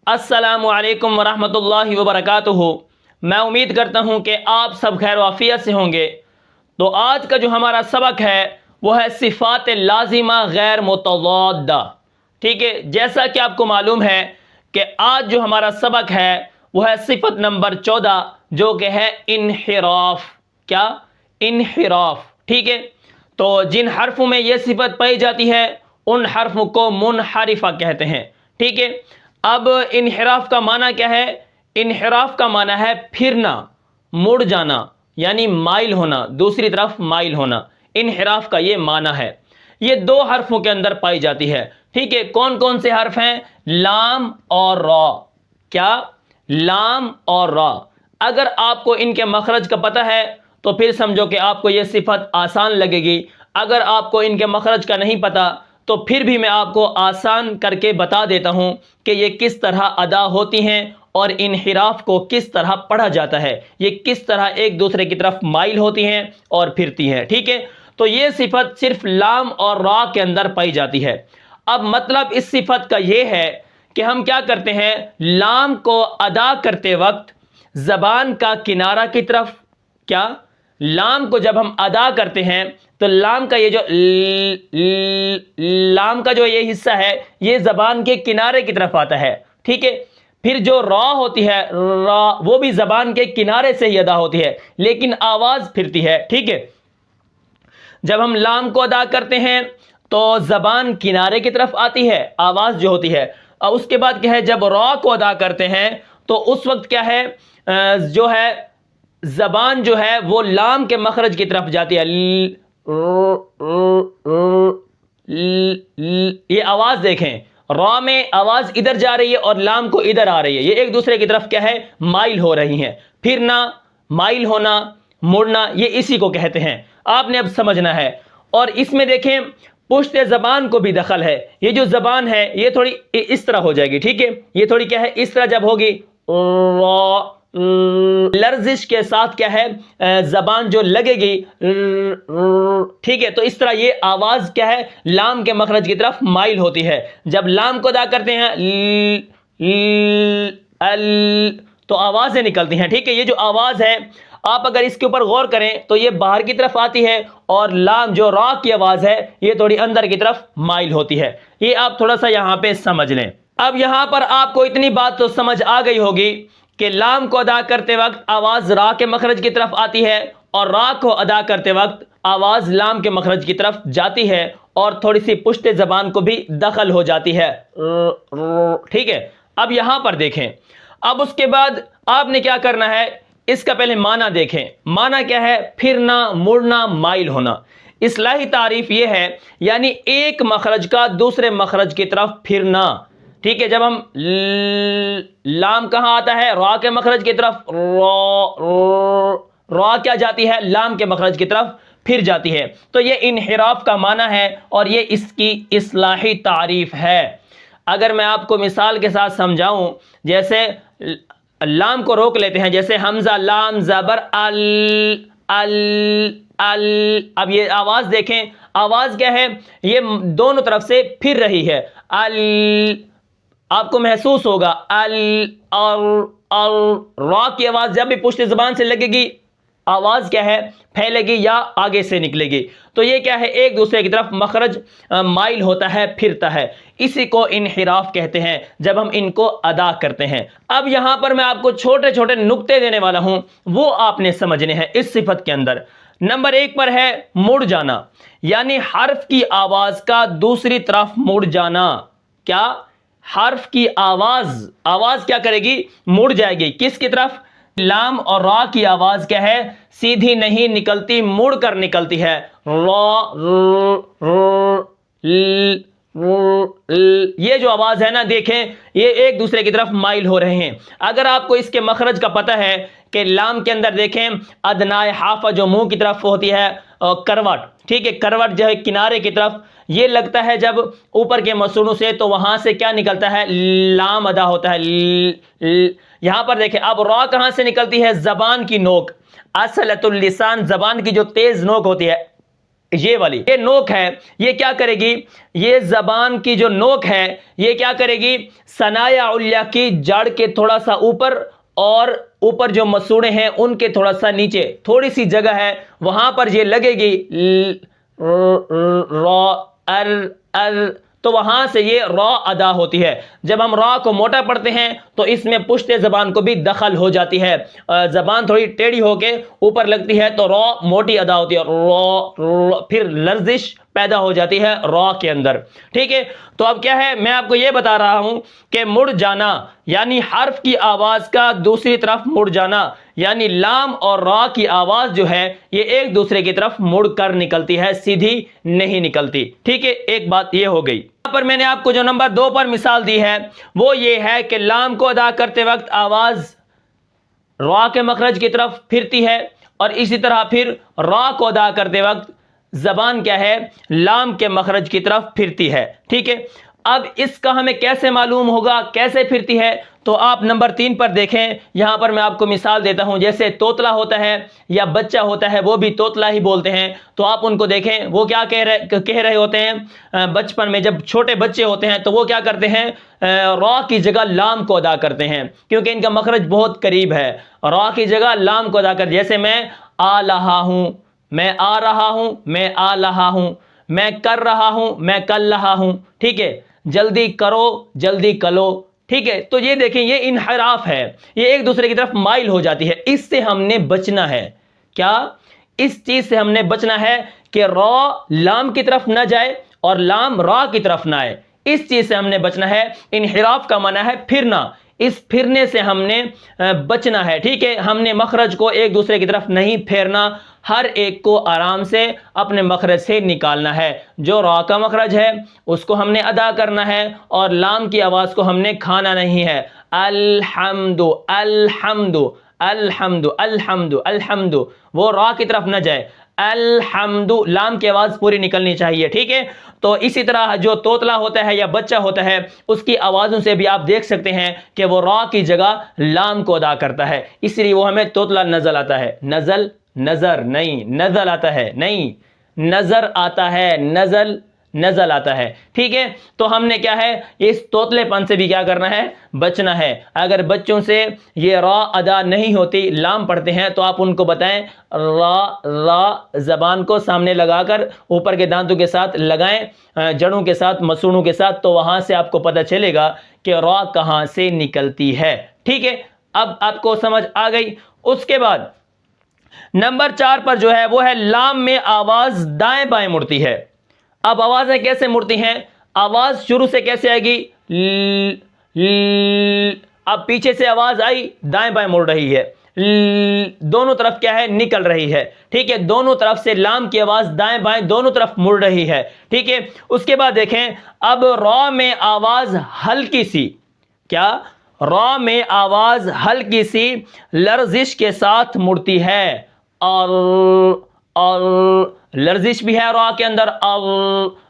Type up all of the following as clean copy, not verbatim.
السلام علیکم ورحمۃ اللہ وبرکاتہ۔ میں امید کرتا ہوں کہ آپ سب خیر و عافیت سے ہوں گے۔ تو آج کا جو ہمارا سبق ہے وہ ہے صفات لازمہ غیر متضادہ۔ ٹھیک ہے، جیسا کہ آپ کو معلوم ہے کہ آج جو ہمارا سبق ہے وہ ہے صفت نمبر 14 جو کہ ہے انحراف۔ کیا؟ انحراف۔ ٹھیک ہے، تو جن حرفوں میں یہ صفت پائی جاتی ہے ان حرفوں کو منحرفہ کہتے ہیں۔ ٹھیک ہے، اب انحراف کا معنی کیا ہے؟ انحراف کا معنی ہے پھرنا، مڑ جانا، یعنی مائل ہونا، دوسری طرف مائل ہونا۔ انحراف کا یہ معنی ہے۔ یہ دو حرفوں کے اندر پائی جاتی ہے۔ ٹھیک ہے، کون کون سے حرف ہیں؟ لام اور را۔ کیا؟ لام اور را۔ اگر آپ کو ان کے مخرج کا پتہ ہے تو پھر سمجھو کہ آپ کو یہ صفت آسان لگے گی۔ اگر آپ کو ان کے مخرج کا نہیں پتہ تو پھر بھی میں آپ کو آسان کر کے بتا دیتا ہوں کہ یہ کس طرح ادا ہوتی ہیں اور انحراف کو کس طرح پڑھا جاتا ہے، یہ کس طرح ایک دوسرے کی طرف مائل ہوتی ہیں اور پھرتی ہیں۔ ٹھیک ہے، تو یہ صفت صرف لام اور را کے اندر پائی جاتی ہے۔ اب مطلب اس صفت کا یہ ہے کہ ہم کیا کرتے ہیں؟ لام کو ادا کرتے وقت زبان کا کنارہ کی طرف، کیا؟ لام کو جب ہم ادا کرتے ہیں تو لام کا یہ جو لام کا جو یہ حصہ ہے یہ زبان کے کنارے کی طرف آتا ہے۔ ٹھیک ہے، پھر جو را ہوتی ہے را وہ بھی زبان کے کنارے سے ہی ادا ہوتی ہے لیکن آواز پھرتی ہے۔ ٹھیک ہے، جب ہم لام کو ادا کرتے ہیں تو زبان کنارے کی طرف آتی ہے، آواز جو ہوتی ہے، اور اس کے بعد کیا ہے؟ جب را کو ادا کرتے ہیں تو اس وقت کیا ہے؟ جو ہے زبان جو ہے وہ لام کے مخرج کی طرف جاتی ہے۔ یہ آواز دیکھیں، را میں آواز ادھر جا رہی ہے اور لام کو ادھر آ رہی ہے، یہ ایک دوسرے کی طرف کیا ہے؟ مائل ہو رہی ہیں۔ پھرنا، مائل ہونا، مڑنا، یہ اسی کو کہتے ہیں۔ آپ نے اب سمجھنا ہے۔ اور اس میں دیکھیں پشت زبان کو بھی دخل ہے۔ یہ جو زبان ہے یہ تھوڑی اس طرح ہو جائے گی۔ ٹھیک ہے، یہ تھوڑی کیا ہے؟ اس طرح جب ہوگی لرزش کے ساتھ کیا ہے؟ زبان جو لگے گی۔ ٹھیک ہے، تو اس طرح یہ آواز کیا ہے؟ لام کے مخرج کی طرف مائل ہوتی ہے۔ جب لام کو ادا کرتے ہیں تو آوازیں نکلتی ہیں۔ ٹھیک ہے، یہ جو آواز ہے آپ اگر اس کے اوپر غور کریں تو یہ باہر کی طرف آتی ہے اور لام جو را کی آواز ہے یہ تھوڑی اندر کی طرف مائل ہوتی ہے۔ یہ آپ تھوڑا سا یہاں پہ سمجھ لیں۔ اب یہاں پر آپ کو اتنی بات تو سمجھ آ گئی ہوگی کہ لام کو ادا کرتے وقت آواز را کے مخرج کی طرف آتی ہے اور را کو ادا کرتے وقت آواز لام کے مخرج کی طرف جاتی ہے اور تھوڑی سی پشت زبان کو بھی دخل ہو جاتی ہے۔ ٹھیک ہے، اب یہاں پر دیکھیں، اب اس کے بعد آپ نے کیا کرنا ہے؟ اس کا پہلے معنی دیکھیں۔ معنی کیا ہے؟ پھرنا، مڑنا، مائل ہونا۔ اصطلاحی تعریف یہ ہے یعنی ایک مخرج کا دوسرے مخرج کی طرف پھرنا۔ ٹھیک ہے، جب ہم لام کہاں آتا ہے؟ را کے مخرج کی طرف، را کیا جاتی ہے؟ لام کے مخرج کی طرف پھر جاتی ہے۔ تو یہ انحراف کا معنی ہے اور یہ اس کی اصطلاحی تعریف ہے۔ اگر میں آپ کو مثال کے ساتھ سمجھاؤں، جیسے لام کو روک لیتے ہیں، جیسے حمزہ لام زبر ال ال ال۔ اب یہ آواز دیکھیں، آواز کیا ہے؟ یہ دونوں طرف سے پھر رہی ہے۔ ال، آپ کو محسوس ہوگا ال اور را کی آواز جب بھی پشت زبان سے لگے گی آواز کیا ہے؟ پھیلے گی یا آگے سے نکلے گی۔ تو یہ کیا ہے؟ ایک دوسرے کی طرف مخرج مائل ہوتا ہے، پھرتا ہے۔ اسی کو انحراف کہتے ہیں جب ہم ان کو ادا کرتے ہیں۔ اب یہاں پر میں آپ کو چھوٹے چھوٹے نقطے دینے والا ہوں، وہ آپ نے سمجھنے ہیں اس صفت کے اندر۔ نمبر 1 پر ہے مڑ جانا، یعنی حرف کی آواز کا دوسری طرف مڑ جانا۔ کیا؟ حرف کی آواز کیا کرے گی؟ مڑ جائے گی۔ کس کی طرف؟ لام اور را کی آواز کیا ہے؟ سیدھی نہیں نکلتی، مڑ کر نکلتی ہے۔ یہ جو آواز ہے نا، دیکھیں یہ ایک دوسرے کی طرف مائل ہو رہے ہیں۔ اگر آپ کو اس کے مخرج کا پتہ ہے کہ لام کے اندر دیکھیں ادنائے حافہ جو منہ کی طرف ہوتی ہے کروٹ، ٹھیک ہے، کروٹ جو ہے کنارے کی طرف، یہ لگتا ہے جب اوپر کے مسونوں سے تو وہاں سے کیا نکلتا ہے؟ لام ادا ہوتا ہے۔ یہاں پر دیکھیں اب را کہاں سے نکلتی ہے؟ زبان کی نوک، اصلۃ اللسان، زبان کی جو تیز نوک ہوتی ہے یہ والی یہ نوک ہے، یہ کیا کرے گی؟ یہ زبان کی جو نوک ہے یہ کیا کرے گی؟ ثنایا علیہ کی جڑ کے تھوڑا سا اوپر اور اوپر جو مسوڑے ہیں ان کے تھوڑا سا نیچے تھوڑی سی جگہ ہے، وہاں پر یہ لگے گی را ار ار، تو وہاں سے یہ را ادا ہوتی ہے۔ جب ہم را کو موٹا پڑھتے ہیں تو اس میں پشت زبان کو بھی دخل ہو جاتی ہے، زبان تھوڑی ٹیڑھی ہو کے اوپر لگتی ہے تو را موٹی ادا ہوتی ہے، را پھر لرزش پیدا ہو جاتی ہے را کے اندر، ٹھیک ہے۔ تو اب کیا ہے، میں آپ کو یہ بتا رہا ہوں کہ مڑ جانا یعنی حرف کی آواز کا دوسری طرف مڑ جانا، یعنی لام اور را کی آواز جو ہے یہ ایک دوسرے کی طرف مڑ کر نکلتی ہے، سیدھی نہیں نکلتی، ٹھیک ہے۔ ایک بات یہ ہو گئی۔ یہاں پر میں نے آپ کو جو نمبر 2 پر مثال دی ہے وہ یہ ہے کہ لام کو ادا کرتے وقت آواز را کے مخرج کی طرف پھرتی ہے، اور اسی طرح پھر را کو ادا کرتے وقت زبان کیا ہے؟ لام کے مخرج کی طرف پھرتی ہے، ٹھیک ہے۔ اب اس کا ہمیں کیسے معلوم ہوگا کیسے پھرتی ہے؟ تو آپ نمبر 3 پر دیکھیں، یہاں پر میں آپ کو مثال دیتا ہوں، جیسے توتلا ہوتا ہے یا بچہ ہوتا ہے وہ بھی توتلا ہی بولتے ہیں، تو آپ ان کو دیکھیں وہ کیا کہہ رہے ہوتے ہیں بچپن میں، جب چھوٹے بچے ہوتے ہیں تو وہ کیا کرتے ہیں؟ را کی جگہ لام کو ادا کرتے ہیں، کیونکہ ان کا مخرج بہت قریب ہے، را کی جگہ لام کو ادا کر، جیسے میں آ رہا ہوں، میں آ رہا ہوں، میں آ رہا ہوں، میں کر رہا ہوں، میں کر رہا ہوں، ٹھیک ہے۔ جلدی کرو، جلدی کرو، ٹھیک ہے۔ تو یہ دیکھیں یہ انحراف ہے، یہ ایک دوسرے کی طرف مائل ہو جاتی ہے، اس سے ہم نے بچنا ہے۔ کیا؟ اس چیز سے ہم نے بچنا ہے کہ را لام کی طرف نہ جائے اور لام را کی طرف نہ آئے، اس چیز سے ہم نے بچنا ہے۔ انحراف کا معنی ہے پھرنا، اس پھرنے سے ہم نے بچنا ہے، ٹھیک ہے۔ ہم نے مخرج کو ایک دوسرے کی طرف نہیں پھیرنا، ہر ایک کو آرام سے اپنے مخرج سے نکالنا ہے۔ جو را کا مخرج ہے اس کو ہم نے ادا کرنا ہے اور لام کی آواز کو ہم نے کھانا نہیں ہے۔ الحمد الحمد الحمد الحمد الحمد، وہ را کی طرف نہ جائے، الحمد لام کی آواز پوری نکلنی چاہیے، ٹھیک ہے۔ تو اسی طرح جو توتلا ہوتا ہے یا بچہ ہوتا ہے اس کی آوازوں سے بھی آپ دیکھ سکتے ہیں کہ وہ را کی جگہ لام کو ادا کرتا ہے، اس لیے وہ ہمیں توتلا نزل آتا ہے۔ نزل نظر نہیں، نزل آتا ہے نہیں، نظر آتا ہے، نزل نزل آتا ہے، ٹھیک ہے۔ تو ہم نے کیا ہے، اس توتلے پن سے بھی کیا کرنا ہے؟ بچنا ہے۔ اگر بچوں سے یہ را ادا نہیں ہوتی، لام پڑھتے ہیں، تو آپ ان کو بتائیں را را زبان کو سامنے لگا کر اوپر کے دانتوں کے ساتھ لگائیں، جڑوں کے ساتھ، مسوڑوں کے ساتھ، تو وہاں سے آپ کو پتہ چلے گا کہ را کہاں سے نکلتی ہے، ٹھیک ہے۔ اب آپ کو سمجھ آ گئی۔ اس کے بعد نمبر 4 پر جو ہے وہ ہے لام میں آواز دائیں بائیں مڑتی ہے۔ اب آوازیں کیسے مڑتی ہیں؟ آواز شروع سے کیسے آئے گی؟ اب پیچھے سے آواز آئی، دائیں بائیں مڑ رہی ہے، دونوں طرف کیا ہے؟ نکل رہی ہے، ٹھیک ہے۔ دونوں طرف سے لام کی آواز دائیں بائیں دونوں طرف مڑ رہی ہے، ٹھیک ہے۔ اس کے بعد دیکھیں اب را میں آواز ہلکی سی، کیا؟ را میں آواز ہلکی سی لرزش کے ساتھ مڑتی ہے، اور لرزش بھی ہے را کے اندر،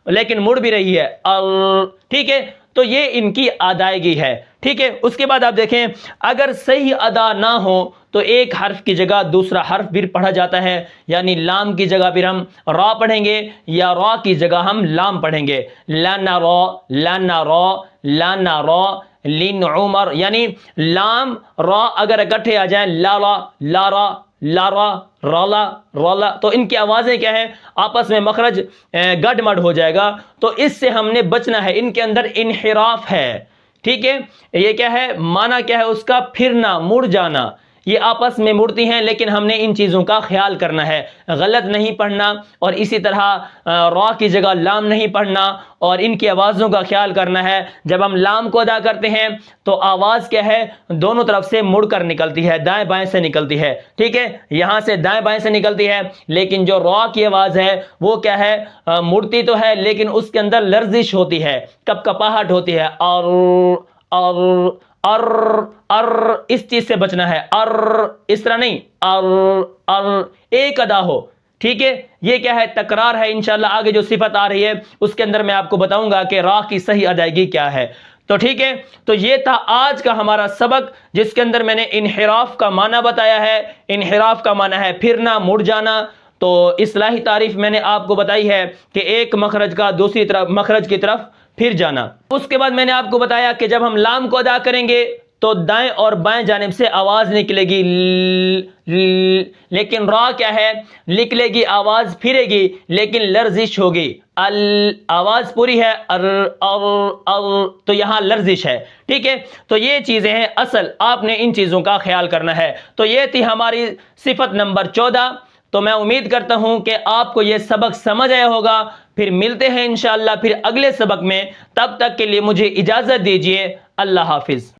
لیکن مڑ بھی رہی ہے، ٹھیک ہے۔ تو یہ ان کی ادائیگی ہے، ٹھیک ہے۔ اس کے بعد آپ دیکھیں اگر صحیح ادا نہ ہو تو ایک حرف کی جگہ دوسرا حرف بھی پڑھا جاتا ہے، یعنی لام کی جگہ پھر ہم را پڑھیں گے یا را کی جگہ ہم لام پڑھیں گے۔ لنا را لنا را لنا را لن عمر، یعنی لام را اگر اکٹھے آ جائیں، لارا لارا لارا رالا رالا، تو ان کی آوازیں کیا ہے؟ آپس میں مخرج گڈ مڈ ہو جائے گا، تو اس سے ہم نے بچنا ہے۔ ان کے اندر انحراف ہے، ٹھیک ہے۔ یہ کیا ہے؟ معنی کیا ہے اس کا؟ پھرنا، مڑ جانا۔ یہ آپس میں مڑتی ہیں، لیکن ہم نے ان چیزوں کا خیال کرنا ہے، غلط نہیں پڑھنا، اور اسی طرح را کی جگہ لام نہیں پڑھنا، اور ان کی آوازوں کا خیال کرنا ہے۔ جب ہم لام کو ادا کرتے ہیں تو آواز کیا ہے؟ دونوں طرف سے مڑ کر نکلتی ہے، دائیں بائیں سے نکلتی ہے، ٹھیک ہے۔ یہاں سے دائیں بائیں سے نکلتی ہے، لیکن جو را کی آواز ہے وہ کیا ہے؟ مڑتی تو ہے لیکن اس کے اندر لرزش ہوتی ہے، کپ کپاہٹ ہوتی ہے، اور اس چیز سے بچنا ہے، اس طرح نہیں، ایک ادا ہو، ٹھیک ہے۔ یہ کیا ہے؟ تکرار ہے۔ انشاءاللہ آگے جو صفت آ رہی ہے اس کے اندر میں آپ کو بتاؤں گا کہ را کی صحیح ادائیگی کیا ہے، تو ٹھیک ہے۔ تو یہ تھا آج کا ہمارا سبق، جس کے اندر میں نے انحراف کا معنی بتایا ہے۔ انحراف کا معنی ہے پھرنا، مڑ جانا۔ تو اصلاحی تعریف میں نے آپ کو بتائی ہے کہ ایک مخرج کا دوسری طرف مخرج کی طرف پھر جانا۔ اس کے بعد میں نے آپ کو بتایا کہ جب ہم لام کو ادا کریں گے تو دائیں اور بائیں جانب سے آواز نکلے گی لیکن را کیا ہے، نکلے گی آواز پھرے گی لیکن لرزش ہوگی، آواز پوری ہے تو یہاں لرزش ہے، ٹھیک ہے۔ تو یہ چیزیں ہیں اصل، آپ نے ان چیزوں کا خیال کرنا ہے۔ تو یہ تھی ہماری صفت نمبر 14۔ تو میں امید کرتا ہوں کہ آپ کو یہ سبق سمجھ آیا ہوگا۔ پھر ملتے ہیں انشاءاللہ پھر اگلے سبق میں، تب تک کے لیے مجھے اجازت دیجیے، اللہ حافظ۔